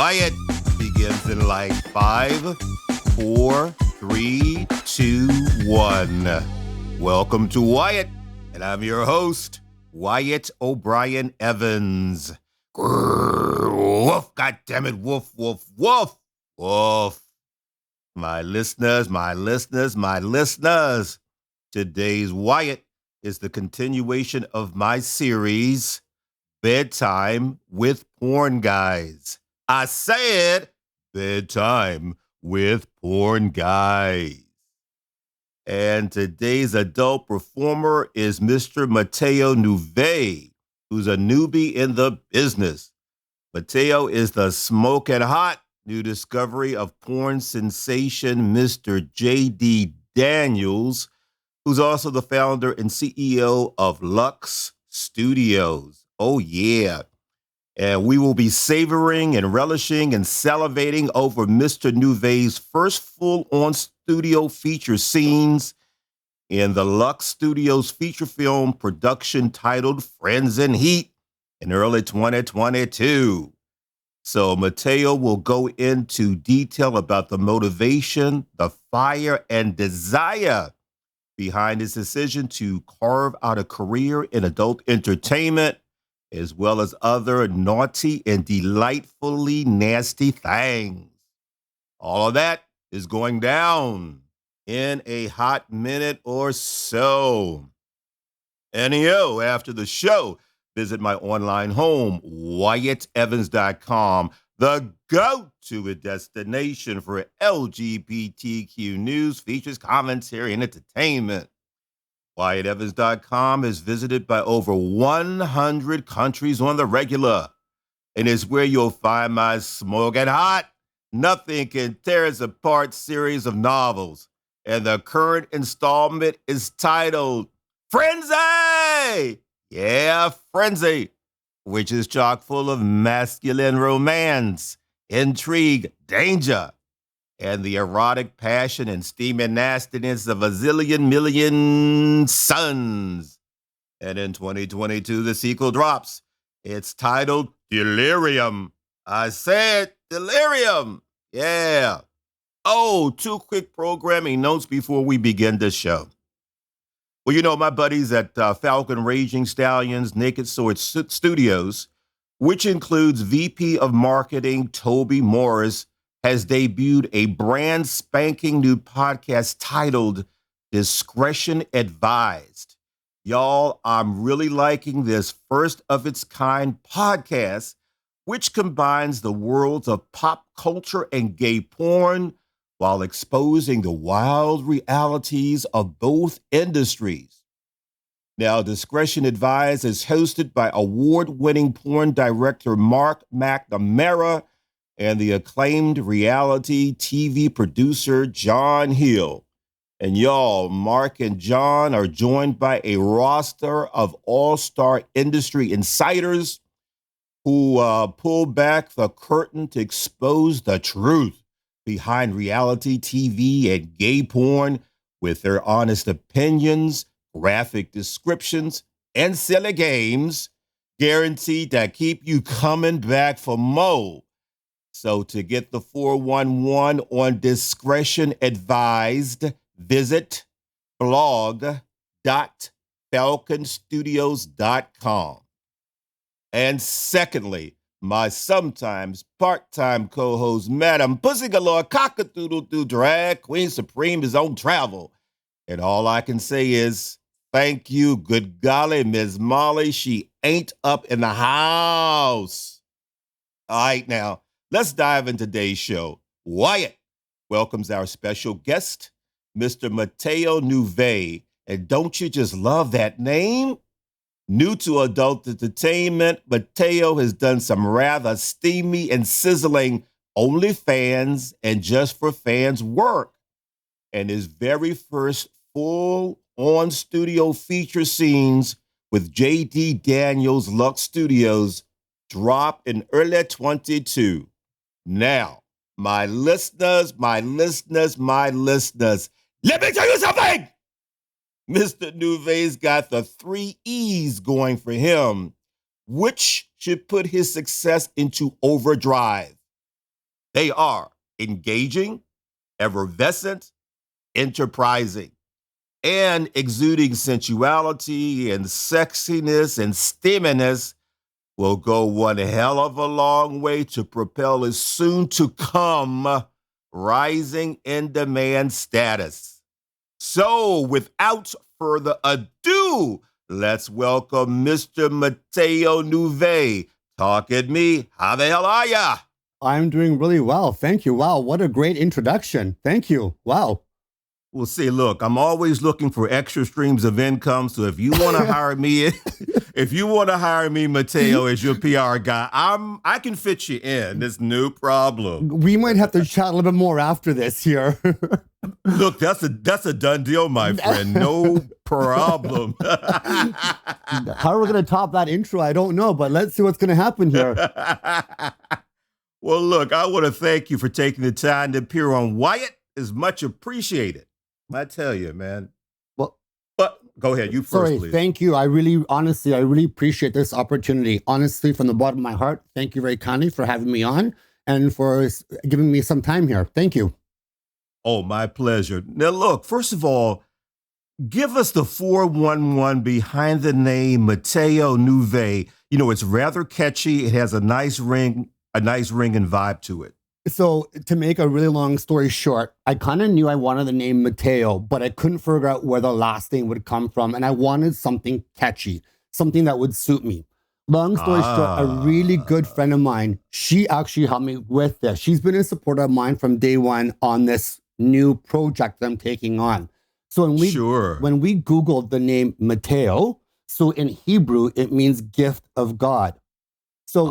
Wyatt begins in like 5, 4, 3, 2, 1. Welcome to Wyatt, and I'm your host, Wyatt O'Brien Evans. Grrr, woof, goddammit, woof, woof, woof, woof. My listeners. Today's Wyatt is the continuation of my series, Bedtime with Porn Guys. I said Bedtime with Porn Guys. And today's adult performer is Mr. Matteo Nevaeh, who's a newbie in the business. Matteo is the smoking hot new discovery of porn sensation Mr. J.D. Daniels, who's also the founder and CEO of LUXXXE Studios. Oh, yeah. And we will be savoring and relishing and salivating over Mr. Nevaeh's first full-on studio feature scenes in the LUXXXE Studios feature film production titled Friends in Heat in early 2022. So Matteo will go into detail about the motivation, the fire, and desire behind his decision to carve out a career in adult entertainment, as well as other naughty and delightfully nasty things. All of that is going down in a hot minute or so. And after the show, visit my online home, WyattEvans.com, the go-to destination for LGBTQ news, features, commentary, and entertainment. WyattEvans.com is visited by over 100 countries on the regular, and is where you'll find my smoking hot, nothing can tear us apart series of novels. And the current installment is titled Frenzy! Yeah, Frenzy, which is chock full of masculine romance, intrigue, danger, and the erotic passion and steaming nastiness of a zillion million suns. And in 2022, the sequel drops. It's titled Delirium. I said Delirium. Yeah. Oh, 2 quick programming notes before we begin this show. Well, my buddies at Falcon Raging Stallions Naked Sword Studios, which includes VP of Marketing Toby Morris, has debuted a brand spanking new podcast titled Discretion Advised. Y'all, I'm really liking this first of its kind podcast, which combines the worlds of pop culture and gay porn while exposing the wild realities of both industries. Now, Discretion Advised is hosted by award-winning porn director Mark McNamara and the acclaimed reality TV producer John Hill. And y'all, Mark and John are joined by a roster of all-star industry insiders who pull back the curtain to expose the truth behind reality TV and gay porn with their honest opinions, graphic descriptions, and silly games guaranteed to keep you coming back for more. So to get the 411 on Discretion Advised, visit blog.falconstudios.com. And secondly, my sometimes part-time co-host, Madam Pussy Galore Cockadoodle-Doo Drag Queen Supreme is on travel. And all I can say is, thank you, good golly, Ms. Molly. She ain't up in the house. All right, now, let's dive into today's show. Wyatt welcomes our special guest, Mr. Matteo Nevaeh. And don't you just love that name? New to adult entertainment, Matteo has done some rather steamy and sizzling OnlyFans and Just for Fans work. And his very first full-on studio feature scenes with J.D. Daniels LUXXXE Studios drop in early 22. Now, my listeners, let me tell you something! Mr. Nevaeh's got the 3 E's going for him, which should put his success into overdrive. They are engaging, effervescent, enterprising, and exuding sensuality and sexiness and steaminess will go one hell of a long way to propel his soon to come rising in demand status. So, without further ado, let's welcome Mr. Matteo Nevaeh. Talk at me. How the hell are ya? I'm doing really well. Thank you. Wow, what a great introduction. Thank you. Wow. Well, see, look, I'm always looking for extra streams of income. So if you want to hire me, Matteo, as your PR guy, I can fit you in. There's no problem. We might have to chat a little bit more after this here. Look, that's a done deal, my friend. No problem. How are we going to top that intro? I don't know, but let's see what's going to happen here. Well, look, I want to thank you for taking the time to appear on Wyatt. It's much appreciated. I tell you, man. Well, but go ahead. You first, please. Thank you. I really appreciate this opportunity. Honestly, from the bottom of my heart, thank you very kindly for having me on and for giving me some time here. Thank you. Oh, my pleasure. Now, look, first of all, give us the 411 behind the name Matteo Nevaeh. You know, it's rather catchy. It has a nice ring and vibe to it. So to make a really long story short, I kind of knew I wanted the name Matteo, but I couldn't figure out where the last name would come from. And I wanted something catchy, something that would suit me. Long story short, a really good friend of mine, she actually helped me with this. She's been a supporter of mine from day one on this new project that I'm taking on. So when we Googled the name Matteo, so in Hebrew, it means gift of God. So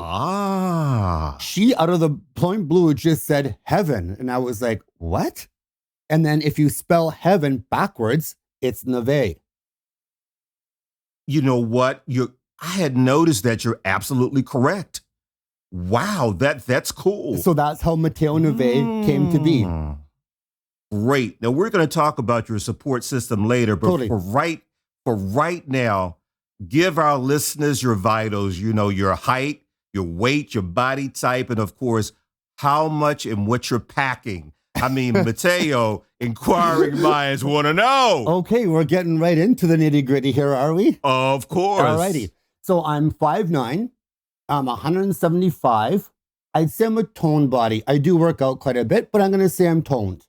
she, out of the point blue, just said heaven. And I was like, what? And then if you spell heaven backwards, it's Nevaeh. You know what? I had noticed that you're absolutely correct. Wow, that's cool. So that's how Matteo Nevaeh came to be. Great. Now, we're going to talk about your support system later, but Totally. for right now, give our listeners your vitals, you know, your height, your weight, your body type, and of course, how much and what you're packing. I mean, Matteo, inquiring minds want to know. Okay, we're getting right into the nitty gritty here, are we? Of course. Alrighty. So I'm 5'9", I'm 175. I'd say I'm a toned body. I do work out quite a bit, but I'm going to say I'm toned.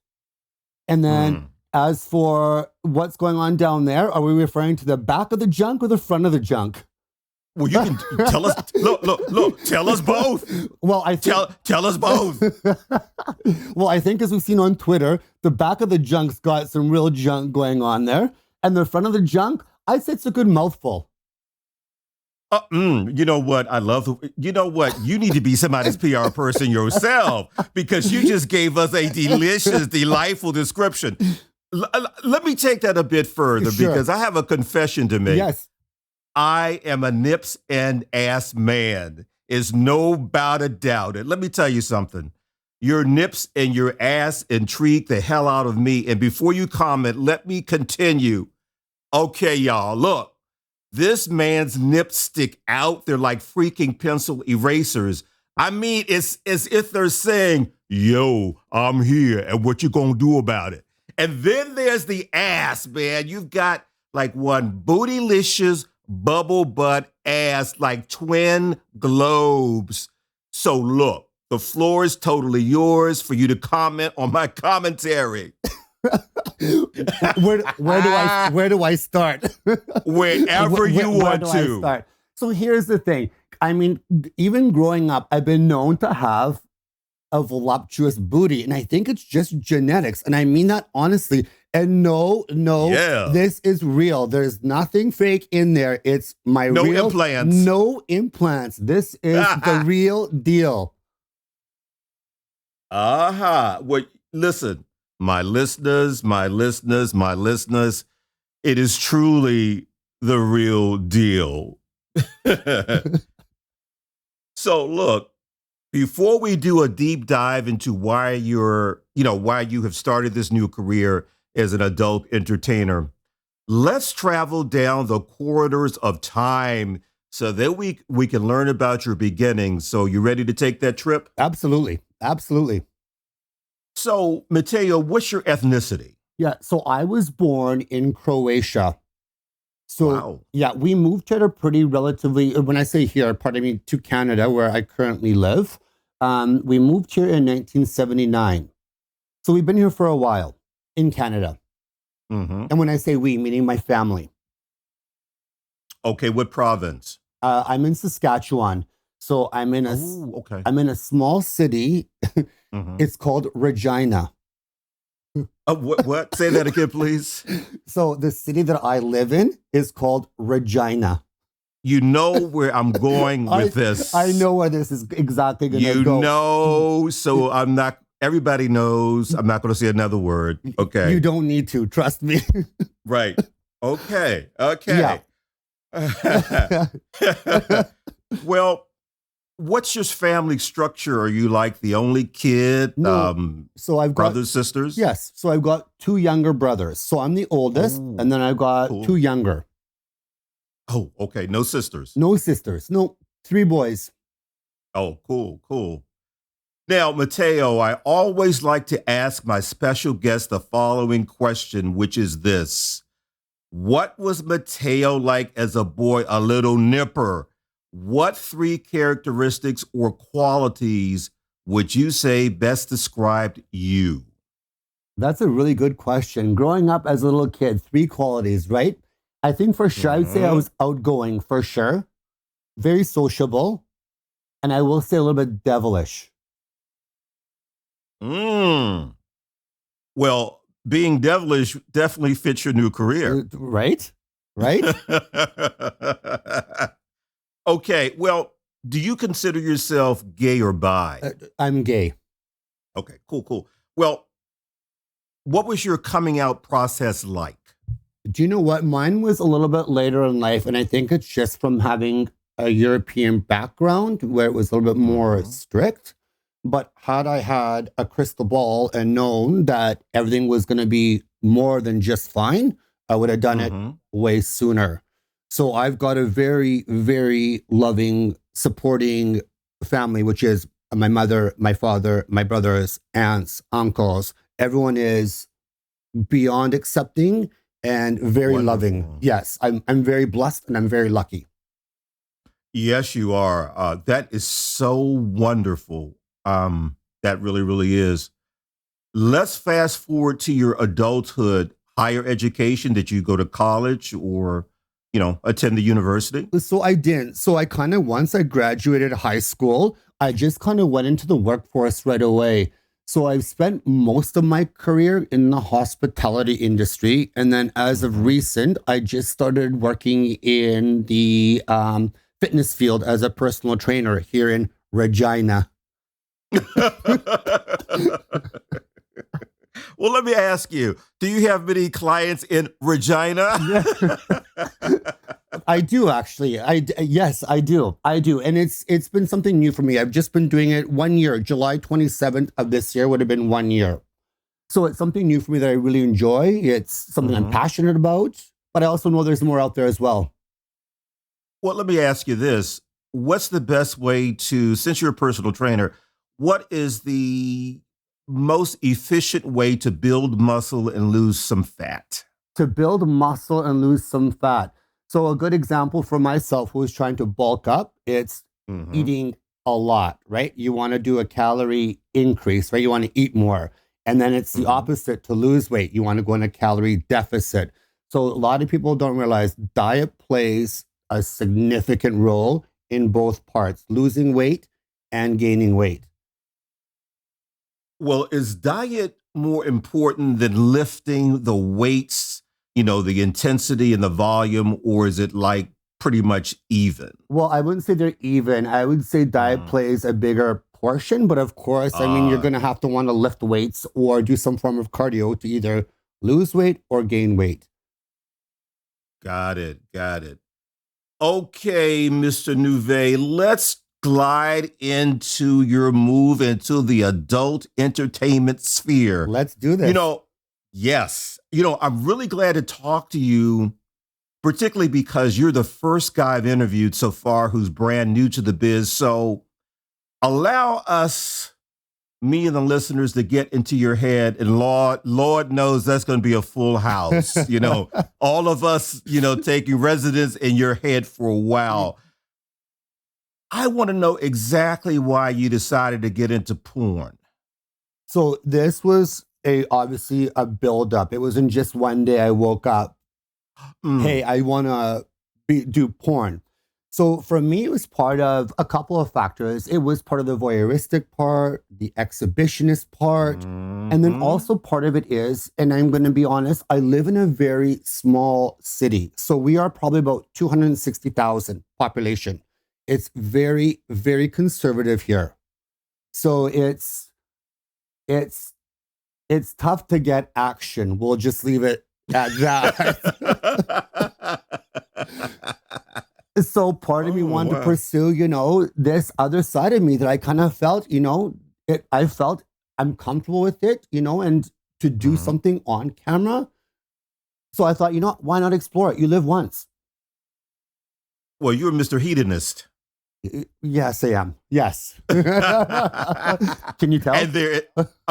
And then as for what's going on down there, are we referring to the back of the junk or the front of the junk? Well, you can tell us. Look. Tell us both. Well, tell us both. Well, I think as we've seen on Twitter, the back of the junk's got some real junk going on there, and the front of the junk, I'd say it's a good mouthful. You know what? You know what? You need to be somebody's PR person yourself because you just gave us a delicious, delightful description. Let me take that a bit further because I have a confession to make. Yes. I am a nips and ass man. Is no about a doubt it. Let me tell you something. Your nips and your ass intrigue the hell out of me. And before you comment, let me continue. Okay, y'all, look. This man's nips stick out. They're like freaking pencil erasers. I mean, it's as if they're saying, yo, I'm here, and what you gonna do about it? And then there's the ass, man. You've got like one bootylicious bubble butt ass, like twin globes. So look, the floor is totally yours for you to comment on my commentary. Where do I start? Wherever you want to. Start? So here's the thing. I mean, even growing up, I've been known to have a voluptuous booty, and I think it's just genetics, and I mean that honestly. And no, this is real. There's nothing fake in there. It's my real. No implants. No implants. This is the real deal. Well, listen, my listeners, it is truly the real deal. So look, before we do a deep dive into why you have started this new career as an adult entertainer, let's travel down the corridors of time so that we can learn about your beginnings. So you ready to take that trip? Absolutely. absolutely. So, Matteo, what's your ethnicity? Yeah, so I was born in Croatia. So, Wow. yeah, we moved here to pretty relatively, when I say here, pardon me, to Canada, where I currently live. We moved here in 1979. So we've been here for a while in Canada. Mm-hmm. And when I say we, meaning my family. Okay, what province? I'm in Saskatchewan. So Oh, okay. I'm in a small city. Mm-hmm. It's called Regina. What? Say that again, please. So the city that I live in is called Regina. You know where I'm going with this. I know where this is exactly going to go. You know, so I'm not, everybody knows, I'm not going to say another word. Okay. You don't need to, trust me. Right. Okay. Okay. Yeah. Well, what's your family structure? Are you like the only kid? No. So I've got brothers, sisters? Yes. So I've got two younger brothers. So I'm the oldest, and then I've got two younger. Oh, okay. No sisters. No sisters. No, three boys. Oh, cool. Now, Matteo, I always like to ask my special guest the following question, which is this. What was Matteo like as a boy, a little nipper? What three characteristics or qualities would you say best described you? That's a really good question. Growing up as a little kid, three qualities, right? I think for sure, I would say I was outgoing for sure, very sociable, and I will say a little bit devilish. Well, being devilish definitely fits your new career. Right? Okay, well, do you consider yourself gay or bi? I'm gay. Okay, cool. Well, what was your coming out process like? Do you know what? Mine was a little bit later in life, and I think it's just from having a European background where it was a little bit more strict. But had I had a crystal ball and known that everything was going to be more than just fine, I would have done it way sooner. So I've got a very, very loving, supporting family, which is my mother, my father, my brothers, aunts, uncles. Everyone is beyond accepting and very loving. Yes, I'm very blessed and I'm very lucky. Yes, you are. That is so wonderful. That really is. Let's fast forward to your adulthood, higher education. Did you go to college or, attend the university? So I didn't. So I kind of, once I graduated high school, I just kind of went into the workforce right away. So I've spent most of my career in the hospitality industry. And then as of recent, I just started working in the fitness field as a personal trainer here in Regina. Well, let me ask you, do you have many clients in Regina? I do actually. Yes, I do. And it's been something new for me. I've just been doing it 1 year. July 27th of this year would have been 1 year. So it's something new for me that I really enjoy. It's something I'm passionate about, but I also know there's more out there as well. Well, let me ask you this. What's the best way to, since you're a personal trainer, what is the most efficient way to build muscle and lose some fat? To build muscle and lose some fat. So a good example for myself who is trying to bulk up, it's eating a lot, right? You want to do a calorie increase, right? You want to eat more. And then it's the opposite to lose weight. You want to go in a calorie deficit. So a lot of people don't realize diet plays a significant role in both parts, losing weight and gaining weight. Well, is diet more important than lifting the weights, the intensity and the volume, or is it like pretty much even? Well, I wouldn't say they're even. I would say diet plays a bigger portion, but of course, you're going to have to want to lift weights or do some form of cardio to either lose weight or gain weight. Got it. Okay, Mr. Nevaeh, let's glide into your move into the adult entertainment sphere. Let's do this. Yes. I'm really glad to talk to you, particularly because you're the first guy I've interviewed so far who's brand new to the biz. So allow us me and the listeners to get into your head, and Lord knows that's going to be a full house. All of us, taking residence in your head for a while. I want to know exactly why you decided to get into porn. So this was obviously a build-up. It wasn't just one day I woke up, hey, I want to do porn. So for me, it was part of a couple of factors. It was part of the voyeuristic part, the exhibitionist part, and then also part of it is, and I'm going to be honest, I live in a very small city. So we are probably about 260,000 population. It's very, very conservative here. So it's tough to get action. We'll just leave it at that. So part of me wanted to pursue, this other side of me that I kind of felt, I felt I'm comfortable with it, and to do something on camera. So I thought, why not explore it? You live once. Well, you're Mr. Hedonist. Yes, I am. Yes. Can you tell? And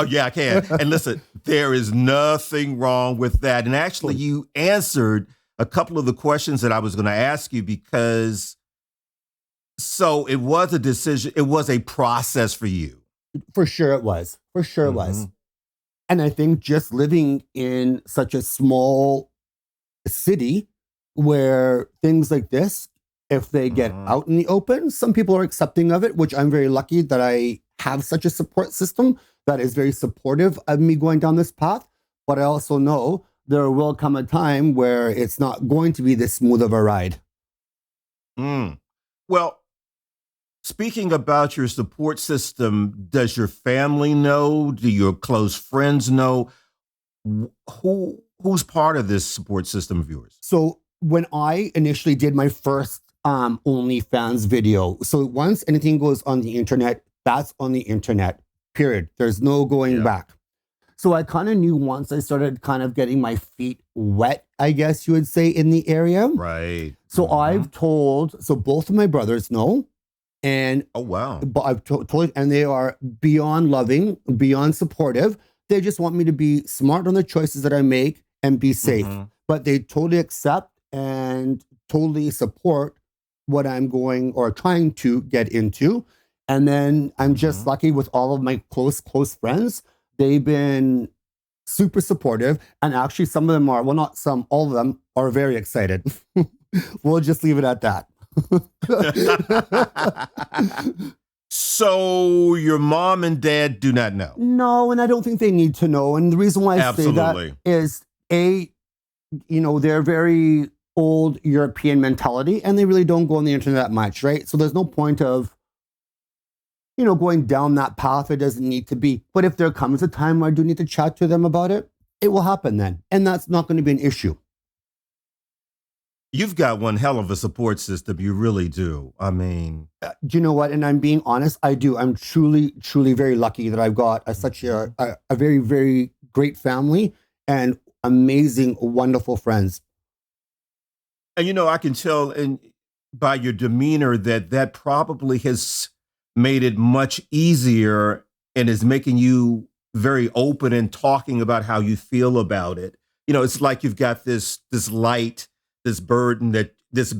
yeah, I can. And listen, there is nothing wrong with that. And actually, you answered a couple of the questions that I was going to ask you, because so it was a decision. It was a process for you. For sure it was. For sure it was. And I think just living in such a small city where things like this, if they get out in the open, some people are accepting of it, which I'm very lucky that I have such a support system that is very supportive of me going down this path. But I also know there will come a time where it's not going to be this smooth of a ride. Well, speaking about your support system, does your family know? Do your close friends know? Who's part of this support system of yours? So when I initially did my first OnlyFans video. So once anything goes on the internet, that's on the internet, period. There's no going back. So I kind of knew once I started kind of getting my feet wet, I guess you would say, in the area. Right. So I've told, so both of my brothers know. And oh, wow. But I've told, and they are beyond loving, beyond supportive. They just want me to be smart on the choices that I make and be safe. But they totally accept and totally support what I'm going or trying to get into. And then I'm just lucky with all of my close friends. They've been super supportive. And actually some of them are, well, not some, all of them are very excited. We'll just leave it at that. So your mom and dad do not know? No, and I don't think they need to know. And the reason why I say that is, they're very old European mentality, and they really don't go on the internet that much, right? So there's no point of, going down that path. It doesn't need to be. But if there comes a time where I do need to chat to them about it, it will happen then. And that's not going to be an issue. You've got one hell of a support system. You really do. I mean, do you know what? And I'm being honest, I do. I'm truly, truly very lucky that I've got such a very, very great family and amazing, wonderful friends. And, I can tell by your demeanor that probably has made it much easier and is making you very open and talking about how you feel about it. It's like you've got this light, this burden that this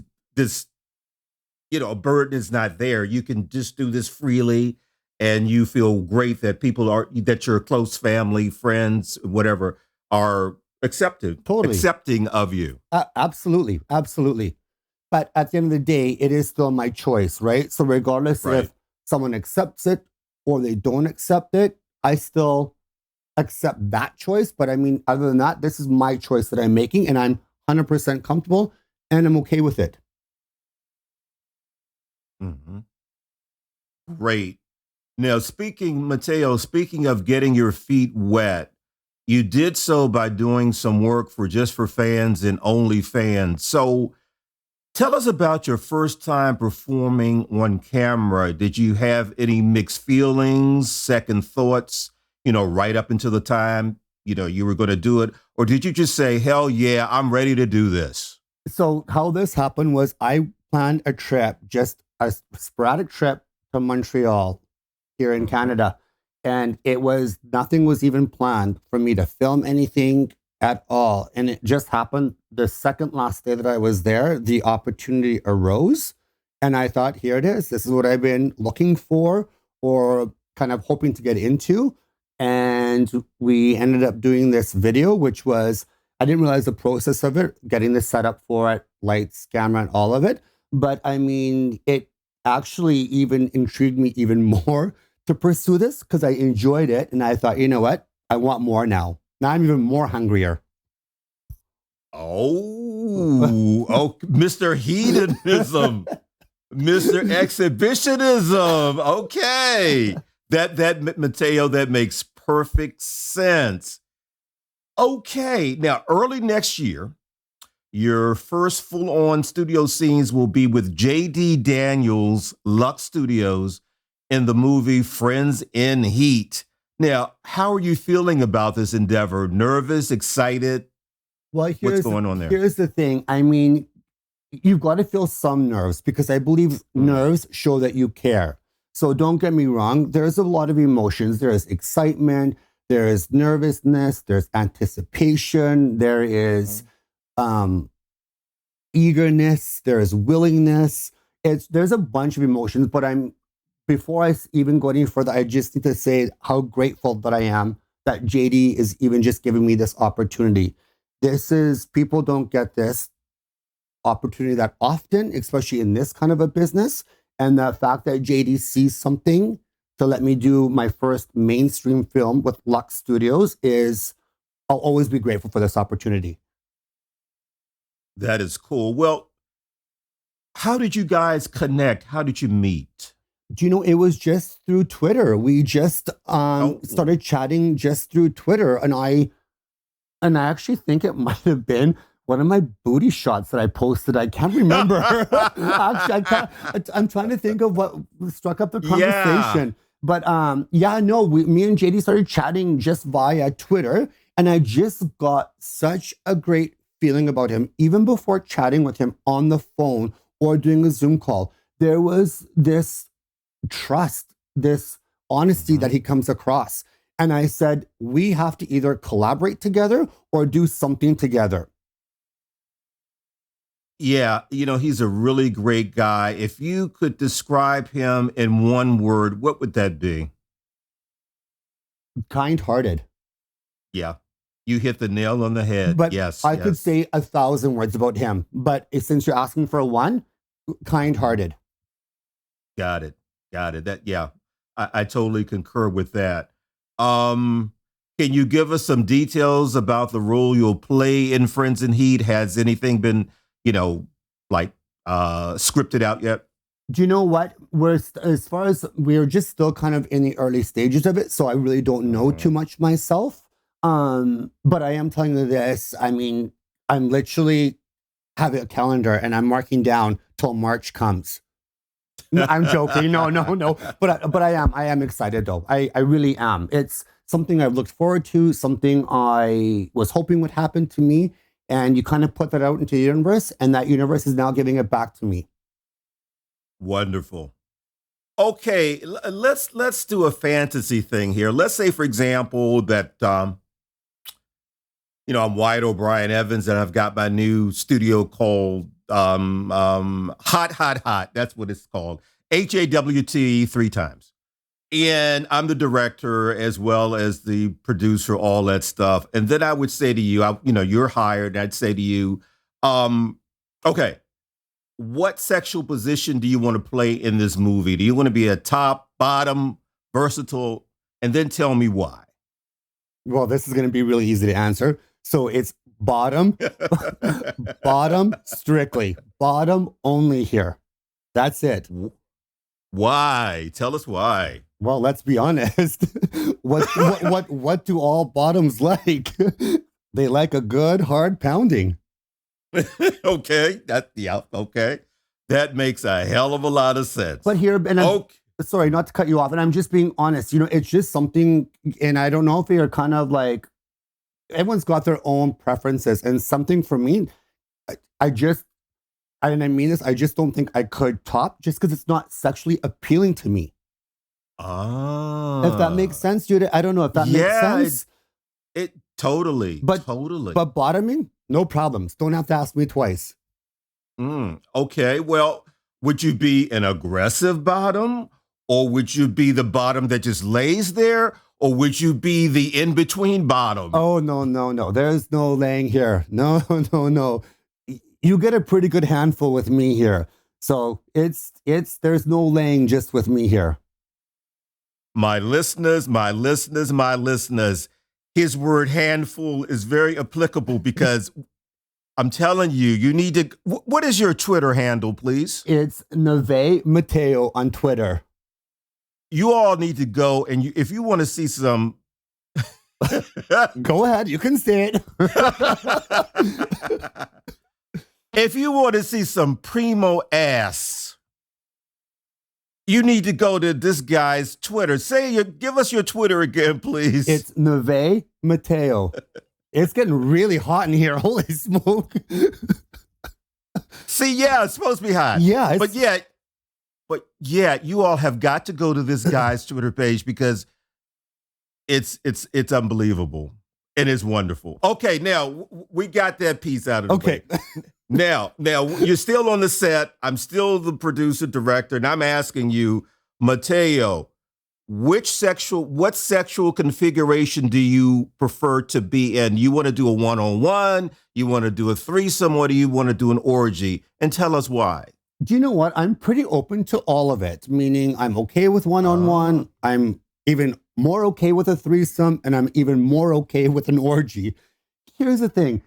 a burden is not there. You can just do this freely, and you feel great that that your close family, friends, whatever, are accepting of you. Absolutely. But at the end of the day, it is still my choice, right? So regardless if someone accepts it or they don't accept it, I still accept that choice. But I mean, other than that, this is my choice that I'm making, and I'm 100% comfortable, and I'm okay with it. Great. Now, Matteo, speaking of getting your feet wet, you did so by doing some work for fans and OnlyFans. So tell us about your first time performing on camera. Did you have any mixed feelings, second thoughts, right up until the time, you were going to do it? Or did you just say, hell yeah, I'm ready to do this? So how this happened was I planned a trip, just a sporadic trip to Montreal here in Canada. And nothing was even planned for me to film anything at all. And it just happened the second last day that I was there, the opportunity arose. And I thought, here it is. This is what I've been looking for or kind of hoping to get into. And we ended up doing this video, which was, I didn't realize the process of it, getting this set up for it, lights, camera, and all of it. But I mean, it actually even intrigued me even more to pursue this because I enjoyed it. And I thought, you know what? I want more now. Now I'm even more hungrier. Oh, Mr. Hedonism, Mr. Exhibitionism. Okay. That Matteo, that makes perfect sense. Okay. Now, early next year, your first full-on studio scenes will be with J.D. Daniels' LUXXXE Studios in the movie Friends in Heat. Now, how are you feeling about this endeavor? Nervous, excited? Well, what's going on there? Here's the thing. I mean, you've got to feel some nerves because I believe nerves show that you care. So don't get me wrong. There's a lot of emotions. There is excitement. There is nervousness. There's anticipation. There is eagerness. There is willingness. There's a bunch of emotions, but before I even go any further, I just need to say how grateful that I am that JD is even just giving me this opportunity. People don't get this opportunity that often, especially in this kind of a business. And the fact that JD sees something to let me do my first mainstream film with LUXXXE Studios I'll always be grateful for this opportunity. That is cool. Well, how did you guys connect? How did you meet? Do you know, it was just through Twitter. We just started chatting just through Twitter. And I actually think it might have been one of my booty shots that I posted. I can't remember. Actually, I'm trying to think of what struck up the conversation. Yeah. But me and JD started chatting just via Twitter. And I just got such a great feeling about him. Even before chatting with him on the phone or doing a Zoom call, there was this trust, this honesty that he comes across. And I said, we have to either collaborate together or do something together. Yeah, he's a really great guy. If you could describe him in one word, what would that be? Kind-hearted. Yeah, you hit the nail on the head. But yes, I could say 1,000 words about him. But since you're asking for one, kind-hearted. Got it. I totally concur with that. Can you give us some details about the role you'll play in Friends in Heat? Has anything been, scripted out yet? Do you know what? We're just still kind of in the early stages of it, so I really don't know too much myself. But I am telling you this. I mean, I'm literally having a calendar and I'm marking down till March comes. No, I'm joking. No. But I am excited though. I really am. It's something I've looked forward to, something I was hoping would happen to me. And you kind of put that out into the universe, and that universe is now giving it back to me. Wonderful. Okay, let's do a fantasy thing here. Let's say, for example, that I'm Wyatt O'Brien Evans, and I've got my new studio called Hot. That's what it's called. HAWT 3 times. And I'm the director as well as the producer, all that stuff. And then I would say to you, you're hired. And I'd say to you, okay, what sexual position do you want to play in this movie? Do you want to be a top, bottom, versatile? And then tell me why. Well, this is going to be really easy to answer. So it's bottom, bottom strictly, bottom only here. That's it. Why? Tell us why. Well, let's be honest. What do all bottoms like? They like a good hard pounding. Okay. Okay. That makes a hell of a lot of sense. But here, and sorry, not to cut you off, and I'm just being honest. It's just something, and I don't know if you're kind of like, everyone's got their own preferences, and something for me, I mean this, I just don't think I could top just because it's not sexually appealing to me. Ah. If that makes sense, Judah. I don't know if that makes sense. It totally, But totally. But bottoming, no problems. Don't have to ask me twice. Okay. Well, would you be an aggressive bottom, or would you be the bottom that just lays there, or would you be the in-between bottom? Oh, no. There's no laying here. No. You get a pretty good handful with me here. So there's no laying just with me here. My listeners, his word handful is very applicable because I'm telling you, you need to. What is your Twitter handle, please? It's Nevaeh Matteo on Twitter. You all need to go and if you want to see some. Go ahead, you can say it. If you want to see some primo ass, you need to go to this guy's Twitter. Give us your Twitter again, please. It's Nevaeh Matteo. It's getting really hot in here. Holy smoke. See, yeah, it's supposed to be hot. Yeah. But you all have got to go to this guy's Twitter page because it's unbelievable. And it's wonderful. Okay, now we got that piece out of the way. Now you're still on the set. I'm still the producer, director, and I'm asking you, Matteo, what sexual configuration do you prefer to be in? You want to do a one-on-one? You want to do a threesome? Or do you want to do an orgy? And tell us why. Do you know what? I'm pretty open to all of it, meaning I'm okay with one-on-one. I'm even more okay with a threesome, and I'm even more okay with an orgy. Here's the thing.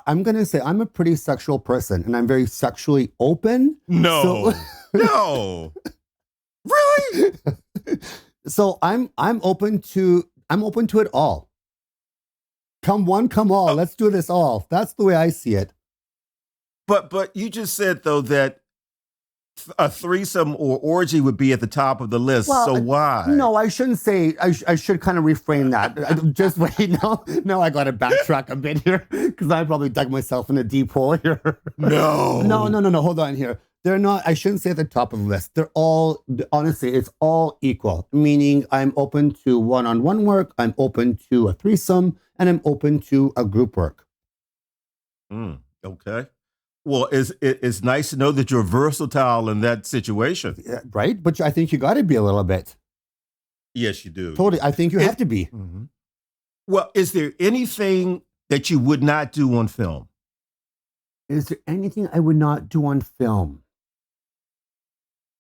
I'm going to say I'm a pretty sexual person, and I'm very sexually open. No. No. Really? So I'm open to it all. Come one, come all. Let's do this all. That's the way I see it. But you just said though that a threesome or orgy would be at the top of the list. Well, so why? No, I shouldn't say. I should kind of reframe that. Just wait. No, I got to backtrack a bit here because I probably dug myself in a deep hole here. No. Hold on here. They're not. I shouldn't say at the top of the list. They're all. Honestly, it's all equal. Meaning, I'm open to one-on-one work. I'm open to a threesome, and I'm open to a group work. Okay. Well, it's nice to know that you're versatile in that situation. Yeah, right? But I think you got to be a little bit. Yes, you do. Totally. I think you have to be. Mm-hmm. Well, is there anything that you would not do on film? Is there anything I would not do on film?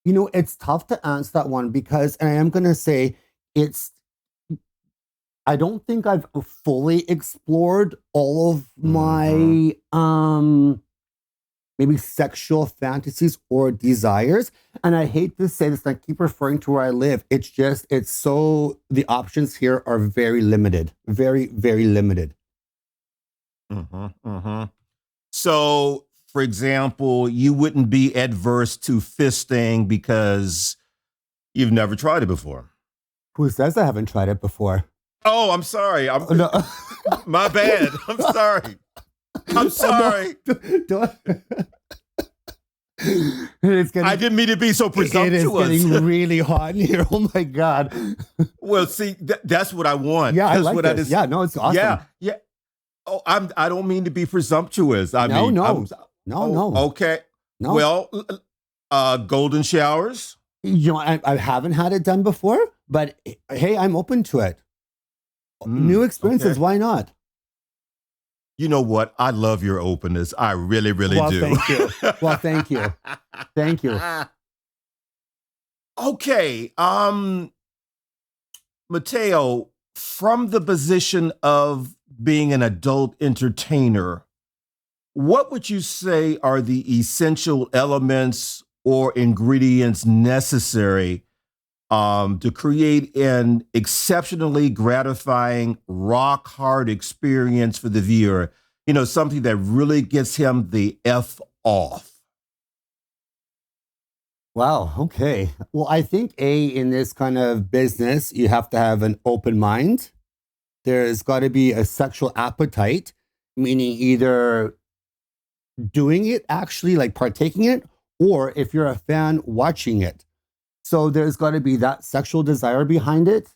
You know, it's tough to answer that one because, and I am going to say I don't think I've fully explored all of my, maybe sexual fantasies or desires. And I hate to say this, and I keep referring to where I live. The options here are very limited, very, very limited. So, for example, you wouldn't be adverse to fisting because you've never tried it before. Who says I haven't tried it before? Oh, I'm sorry. No. My bad. I'm sorry. I'm sorry. I didn't mean to be so presumptuous. It is getting really hot in here. Oh my God. Well, see, that's what I want. Yeah, I like this. Yeah, no, it's awesome. Yeah. Oh, I don't mean to be presumptuous. No. Okay. No. Well, golden showers. You know, I haven't had it done before, but hey, I'm open to it. New experiences. Okay. Why not? You know what? I love your openness. I really, really do. Thank you. Well, thank you. Thank you. Okay. Matteo, from the position of being an adult entertainer, what would you say are the essential elements or ingredients necessary to create an exceptionally gratifying, rock-hard experience for the viewer? You know, something that really gets him the F off. Wow, okay. Well, I think in this kind of business, you have to have an open mind. There's got to be a sexual appetite, meaning either doing it, actually, like partaking it, or if you're a fan, watching it. So there's got to be that sexual desire behind it.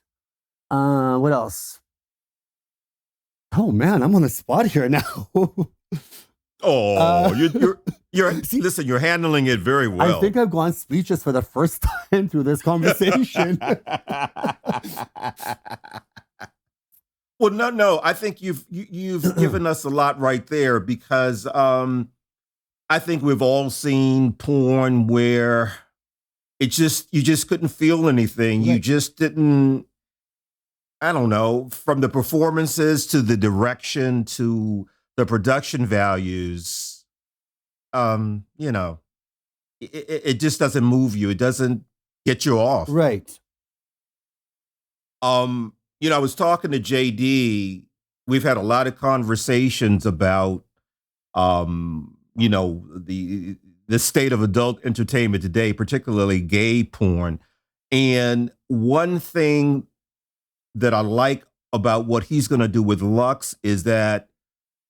What else? Oh man, I'm on the spot here now. Oh, See, listen, you're handling it very well. I think I've gone speechless for the first time through this conversation. Well, no. I think you've given us a lot right there because I think we've all seen porn where you just couldn't feel anything. You just didn't. I don't know, from the performances to the direction to the production values. You know, it just doesn't move you. It doesn't get you off. Right. I was talking to JD. We've had a lot of conversations about, the state of adult entertainment today, particularly gay porn. And one thing that I like about what he's going to do with Lux is that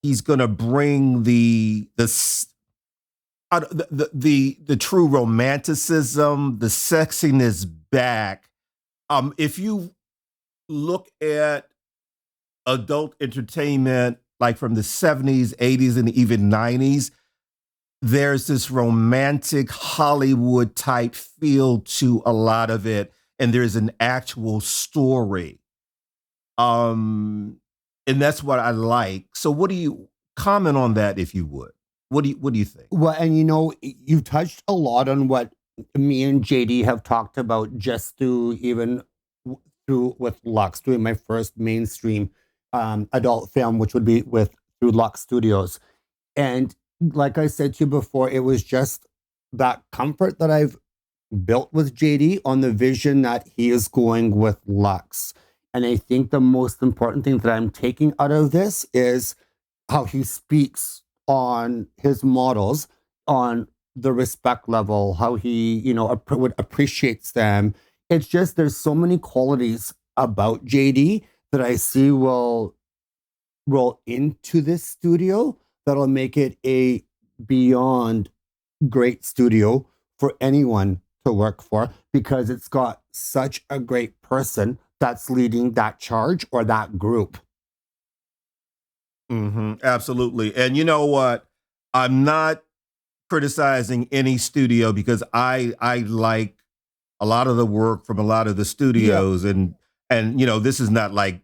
he's going to bring the true romanticism, the sexiness back. If you look at adult entertainment like from the 70s, 80s, and even 90s, there's this romantic Hollywood type feel to a lot of it, and there's an actual story. And that's what I like. So what do you comment on that, if you would? What do you think? Well, and you've touched a lot on what me and JD have talked about just through with Lux, doing my first mainstream adult film, which would be through LUXXXE Studios. And like I said to you before, it was just that comfort that I've built with JD on the vision that he is going with Lux. And I think the most important thing that I'm taking out of this is how he speaks on his models, on the respect level, how he, appreciates them. It's just, there's so many qualities about JD that I see will roll into this studio that'll make it a beyond great studio for anyone to work for, because it's got such a great person that's leading that charge or that group. Absolutely. And you know what? I'm not criticizing any studio because I like a lot of the work from a lot of the studios, and this is not like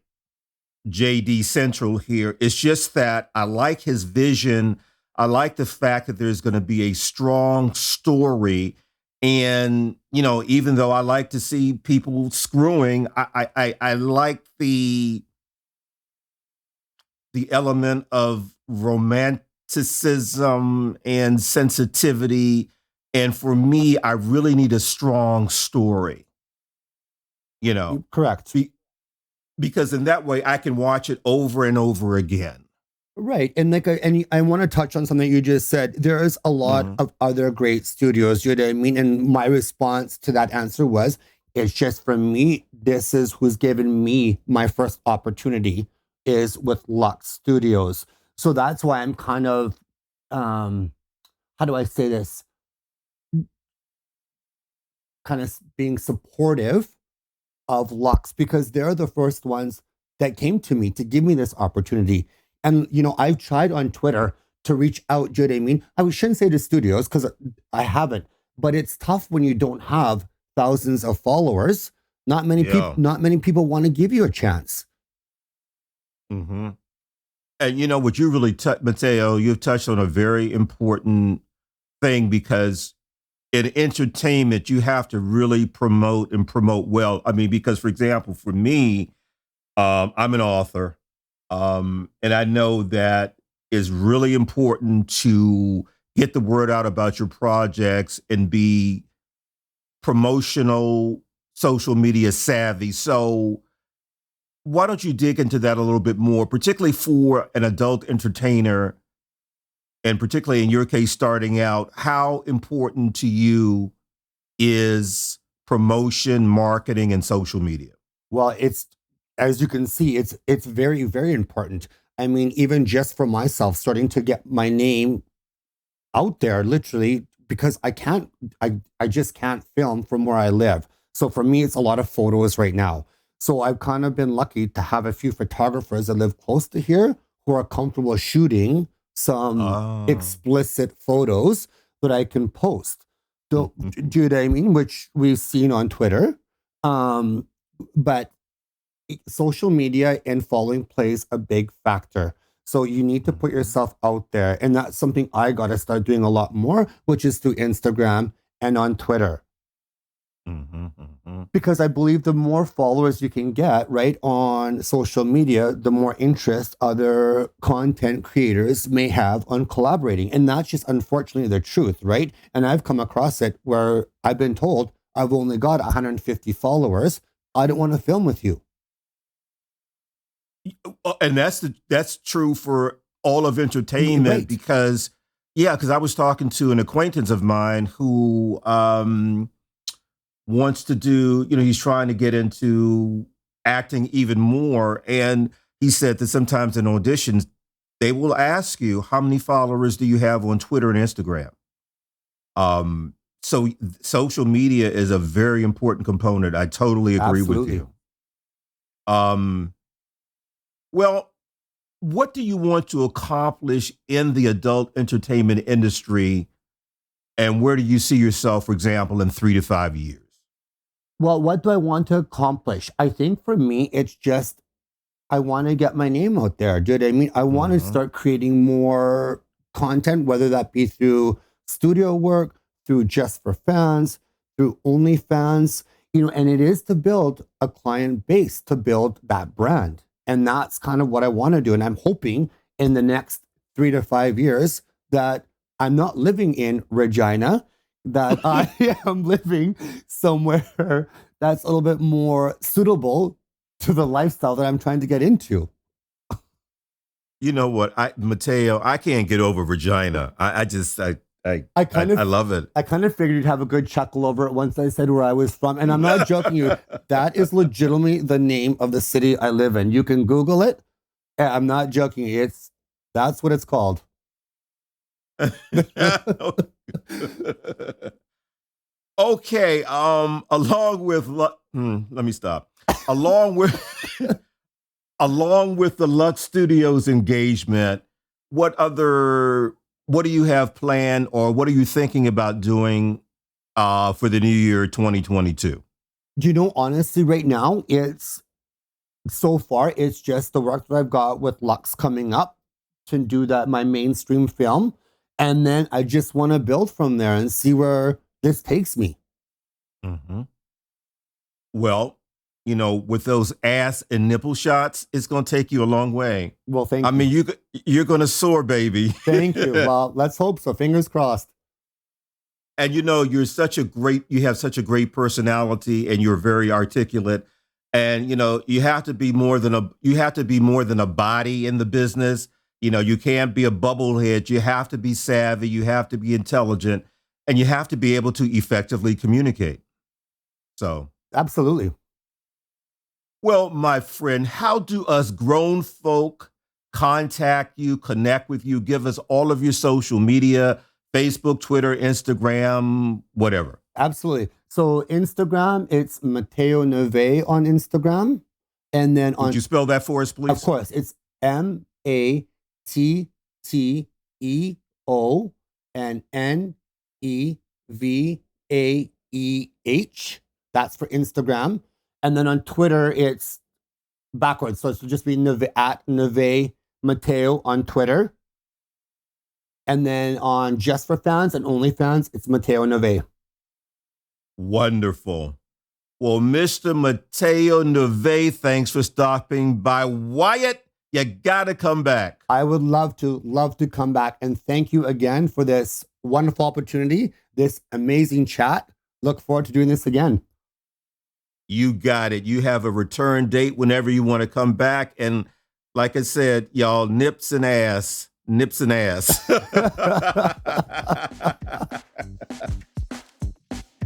JD Central here. It's just that I like his vision. I like the fact that there's going to be a strong story. And, even though I like to see people screwing, I like the element of romanticism and sensitivity. And for me, I really need a strong story, Correct. Because in that way I can watch it over and over again. Right. And I want to touch on something you just said. There is a lot of other great studios, you know what I mean? And my response to that answer was, it's just, for me, this is who's given me my first opportunity is with LUXXXE Studios. So that's why I'm kind of, how do I say this? Kind of being supportive of LUXXXE, because they're the first ones that came to me to give me this opportunity. And, I've tried on Twitter to reach out, do you know what I mean? I shouldn't say to studios because I haven't, but it's tough when you don't have thousands of followers. Not many people want to give you a chance. And what you really Matteo, you've touched on a very important thing, because in entertainment, you have to really promote well. I mean, because, for example, for me, I'm an author, and I know that is really important to get the word out about your projects and be promotional, social media savvy. So why don't you dig into that a little bit more, particularly for an adult entertainer, and particularly in your case, starting out, how important to you is promotion, marketing, and social media? Well, it's, as you can see, it's very, very important. I mean, even just for myself, starting to get my name out there, literally, because I just can't film from where I live. So for me, it's a lot of photos right now. So I've kind of been lucky to have a few photographers that live close to here who are comfortable shooting some explicit photos that I can post. Do you know what I mean? Which we've seen on Twitter. But social media and following plays a big factor. So you need to put yourself out there. And that's something I got to start doing a lot more, which is through Instagram and on Twitter. Because I believe the more followers you can get, right, on social media, the more interest other content creators may have on collaborating. And that's just unfortunately the truth, right? And I've come across it where I've been told I've only got 150 followers. I don't want to film with you. And that's true for all of entertainment, right? Because I was talking to an acquaintance of mine who wants to do, he's trying to get into acting even more. And he said that sometimes in auditions, they will ask you, how many followers do you have on Twitter and Instagram? So social media is a very important component. I totally agree with you. Well, what do you want to accomplish in the adult entertainment industry? And where do you see yourself, for example, in 3 to 5 years? Well, what do I want to accomplish? I think for me, it's just, I want to get my name out there. Do you know what I mean? I want to start creating more content, whether that be through studio work, through Just for Fans, through OnlyFans, and it is to build a client base, to build that brand. And that's kind of what I want to do. And I'm hoping in the next 3 to 5 years that I'm not living in Regina, that I am living somewhere that's a little bit more suitable to the lifestyle that I'm trying to get into. You know what, Matteo, I can't get over Regina. I love it. I kind of figured you'd have a good chuckle over it once I said where I was from. And I'm not joking you. That is legitimately the name of the city I live in. You can Google it. I'm not joking. That's what it's called. Okay. Along with let me stop. Along with the LUXXXE Studios engagement, what do you have planned, or what are you thinking about doing for the new year 2022? Honestly, right now, so far, it's just the work that I've got with LUXXXE coming up to do my mainstream film. And then I just want to build from there and see where this takes me. Well, with those ass and nipple shots, it's going to take you a long way. Well, thank you. I mean, you're going to soar, baby. Thank you. Well, let's hope so. Fingers crossed. And you have such a great personality, and you're very articulate. And you have to be more than a body in the business. You can't be a bubblehead. You have to be savvy. You have to be intelligent, and you have to be able to effectively communicate. So, absolutely. Well, my friend, how do us grown folk contact you, connect with you? Give us all of your social media, Facebook, Twitter, Instagram, whatever. Absolutely. So Instagram, it's Matteo Nevaeh on Instagram. And then Would you spell that for us, please? Of course. It's Matteo and Nevaeh. That's for Instagram. And then on Twitter, it's backwards. So it's just be at Nevaeh Matteo on Twitter. And then on Just for Fans and OnlyFans, it's Matteo Nevaeh. Wonderful. Well, Mr. Matteo Nevaeh, thanks for stopping by. Wyatt, you gotta come back. I would love to come back. And thank you again for this wonderful opportunity, this amazing chat. Look forward to doing this again. You got it. You have a return date whenever you want to come back. And like I said, y'all, nips and ass.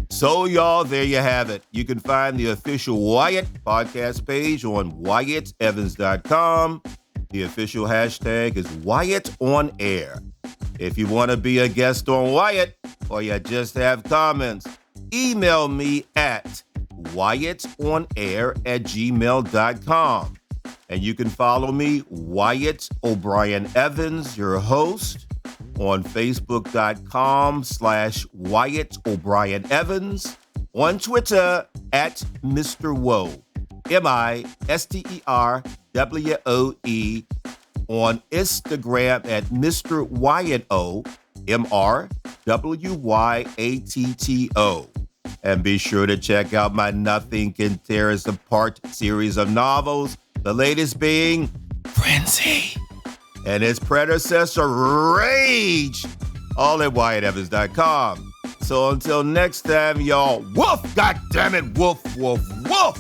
So, y'all, there you have it. You can find the official Wyatt podcast page on WyattEvans.com. The official hashtag is Wyatt on Air. If you want to be a guest on Wyatt, or you just have comments, email me at wyattonair@gmail.com. And you can follow me, Wyatt O'Brien Evans, your host, on Facebook.com/Wyatt O'Brien Evans, on Twitter @Mr. Woe, MISTERWOE, on Instagram @Mr. Wyatt O, MRWYATTO. And be sure to check out my Nothing Can Tear Us Apart series of novels, the latest being Frenzy and its predecessor, Rage, all at WyattEvans.com. So until next time, y'all, woof, goddammit, woof, woof, woof.